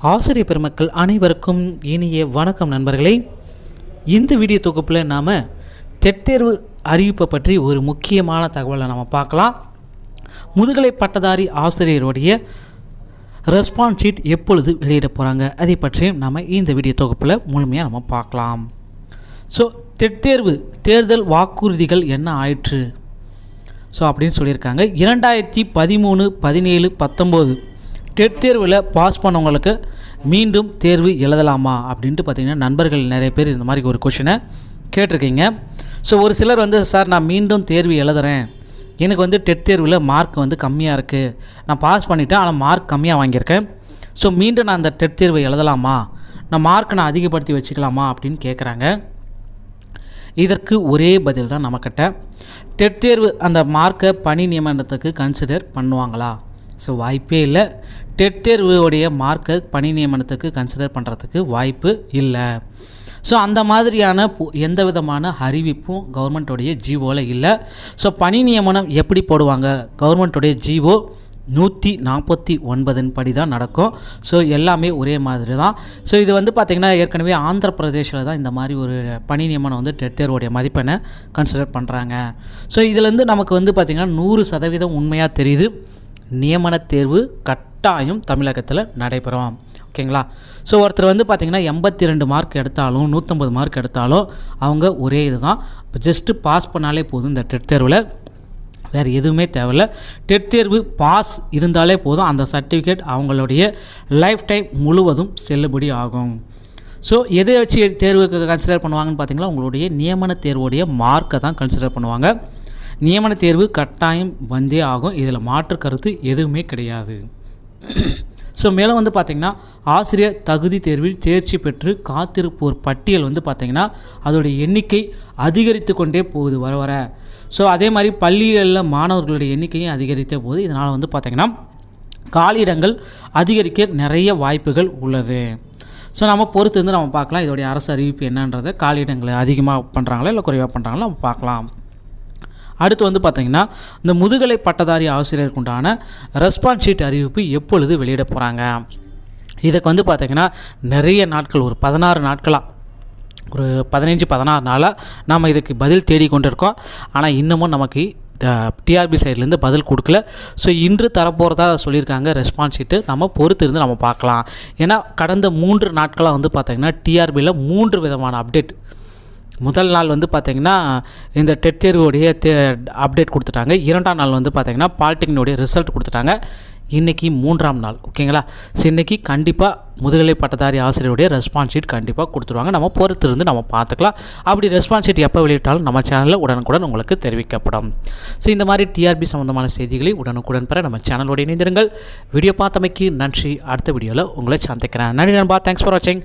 ஆசிரியர் பெருமக்கள் அனைவருக்கும் இனிய வணக்கம் நண்பர்களே. இந்த வீடியோ தொகுப்பில் நாம் டெட் தேர்வு அறிவிப்பை பற்றி ஒரு முக்கியமான தகவலை நம்ம பார்க்கலாம். முதுகலை பட்டதாரி ஆசிரியருடைய ரெஸ்பான்ஸ் ஷீட் எப்பொழுது வெளியிட போகிறாங்க அதை பற்றியும் நம்ம இந்த வீடியோ தொகுப்பில் முழுமையாக நம்ம பார்க்கலாம். ஸோ டெட் தேர்வு தேர்தல் வாக்குறுதிகள் என்ன ஆயிற்று அப்படின்னு சொல்லியிருக்காங்க. 2013, 17, 19 டெட் தேர்வில் பாஸ் பண்ணவங்களுக்கு மீண்டும் தேர்வு எழுதலாமா அப்படின்ட்டு பார்த்திங்கன்னா நண்பர்கள் நிறைய பேர் இந்த மாதிரி ஒரு கொஷினை கேட்டிருக்கீங்க. ஸோ ஒரு சிலர் சார் நான் மீண்டும் தேர்வு எழுதுகிறேன், எனக்கு டெட் தேர்வில் மார்க் கம்மியாக இருக்குது, நான் பாஸ் பண்ணிவிட்டேன் ஆனால் மார்க் கம்மியாக வாங்கியிருக்கேன், ஸோ மீண்டும் நான் அந்த டெட் தேர்வை எழுதலாமா, நான் மார்க்கை நான் அதிகப்படுத்தி வச்சுக்கலாமா அப்படின்னு கேட்குறாங்க. இதற்கு ஒரே பதில் தான் நம்மக்கிட்ட. டெட் தேர்வு அந்த மார்க்கை பணி நியமனத்துக்கு கன்சிடர் பண்ணுவாங்களா? ஸோ வாய்ப்பே இல்லை. டெட் தேர்வுடைய மார்க்கை பணி நியமனத்துக்கு கன்சிடர் பண்ணுறதுக்கு வாய்ப்பு இல்லை. ஸோ அந்த மாதிரியான எந்த விதமான அறிவிப்பும் கவர்மெண்ட்டோடைய ஜிஓவில் இல்லை. ஸோ பணி நியமனம் எப்படி போடுவாங்க, கவர்மெண்ட்டோடைய ஜிஓ 149 படி தான் நடக்கும். ஸோ எல்லாமே ஒரே மாதிரி தான். ஸோ இது பார்த்திங்கன்னா ஏற்கனவே ஆந்திர பிரதேசில் தான் இந்த மாதிரி ஒரு பணி நியமனம் டெட் தேர்வுடைய மதிப்பெண்ணை கன்சிடர் பண்ணுறாங்க. ஸோ இதுலேருந்து நமக்கு பார்த்திங்கன்னா 100% உண்மையாக தெரியுது, நியமன தேர்வு கட்டாயம் தமிழகத்தில் நடைபெறும். ஓகேங்களா? ஸோ ஒருத்தர் பார்த்திங்கன்னா 82 மார்க் எடுத்தாலும் 150 மார்க் எடுத்தாலும் அவங்க ஒரே இது தான், இப்போ ஜஸ்ட்டு பாஸ் பண்ணாலே போதும். இந்த டெட் தேர்வில் வேறு எதுவுமே தேவையில்லை. டெட் தேர்வு பாஸ் இருந்தாலே போதும், அந்த சர்டிஃபிகேட் அவங்களுடைய லைஃப் டைம் முழுவதும் செல்லுபடி ஆகும். ஸோ எதை வச்சு தேர்வுக்கு கன்சிடர் பண்ணுவாங்கன்னு பார்த்தீங்கன்னா உங்களுடைய நியமன தேர்வுடைய மார்க்கை தான் கன்சிடர் பண்ணுவாங்க. நியமன தேர்வு கட்டாயம் வந்தே ஆகும், இதில் மாற்று கருத்து எதுவுமே கிடையாது. ஸோ மேலும் பார்த்திங்கன்னா ஆசிரியர் தகுதி தேர்வில் தேர்ச்சி பெற்று காத்திருப்போர் பட்டியல் பார்த்திங்கன்னா அதோடைய எண்ணிக்கை அதிகரித்து கொண்டே போகுது வர வர. ஸோ அதே மாதிரி பள்ளிகளில் மாணவர்களுடைய எண்ணிக்கையும் அதிகரித்தே போகுது. இதனால் பார்த்திங்கன்னா காலியிடங்கள் அதிகரிக்க நிறைய வாய்ப்புகள் உள்ளது. ஸோ நம்ம பொறுத்து நம்ம பார்க்கலாம் இதோடைய அரசு அறிவிப்பு என்னன்றதை, காலியிடங்களை அதிகமாக பண்ணுறாங்களா இல்லை குறைவாக பண்ணுறாங்களா நம்ம பார்க்கலாம். அடுத்து பார்த்திங்கன்னா இந்த முதுகலை பட்டதாரி ஆசிரியருக்கு உண்டான ரெஸ்பான்ஸ் ஷீட் அறிவிப்பு எப்பொழுது வெளியிட போகிறாங்க. இதுக்கு பார்த்திங்கன்னா நிறைய நாட்கள், ஒரு 16 நாட்களாக, ஒரு 15-16 நாளாக நாம் இதுக்கு பதில் தேடி கொண்டு இருக்கோம். ஆனால் இன்னமும் நமக்கு டிஆர்பி சைட்லேருந்து பதில் கொடுக்கல. ஸோ இன்று தரப்போகிறதா சொல்லியிருக்காங்க ரெஸ்பான்ஸ் ஷீட்டு. நம்ம பொறுத்து இருந்து நம்ம பார்க்கலாம். ஏன்னா கடந்த 3 நாட்களாக பார்த்திங்கன்னா டிஆர்பியில் 3 விதமான அப்டேட். முதல் நாள் பார்த்திங்கன்னா இந்த டெட் தேர்வுடைய அப்டேட் கொடுத்துட்டாங்க. 2ஆம் நாள் பார்த்திங்கன்னா பாலிடெக்னிக்கோடைய ரிசல்ட் கொடுத்துட்டாங்க. இன்றைக்கி 3ஆம் நாள். ஓகேங்களா? ஸோ இன்றைக்கி கண்டிப்பாக முதுகலை பட்டதாரி ஆசிரியருடைய ரெஸ்பான்ஸ் ஷீட் கண்டிப்பாக கொடுத்துருவாங்க. நம்ம பொறுத்து இருந்து நம்ம பார்த்துக்கலாம். அப்படி ரெஸ்பான்ஸ் ஷீட் எப்போ வெளியிட்டாலும் நம்ம சேனலில் உடனுக்குடன் உங்களுக்கு தெரிவிக்கப்படும். ஸோ இந்த மாதிரி டிஆர்பி சம்மந்தமான செய்திகளை உடனுக்குடன் பெற நம்ம சேனலோடு இணைந்திருங்கள். வீடியோ பார்த்தமைக்கு நன்றி. அடுத்த வீடியோவில் உங்களை சந்திக்கிறேன். நன்றி நண்பா. தேங்க்ஸ் ஃபார் வாட்சிங்.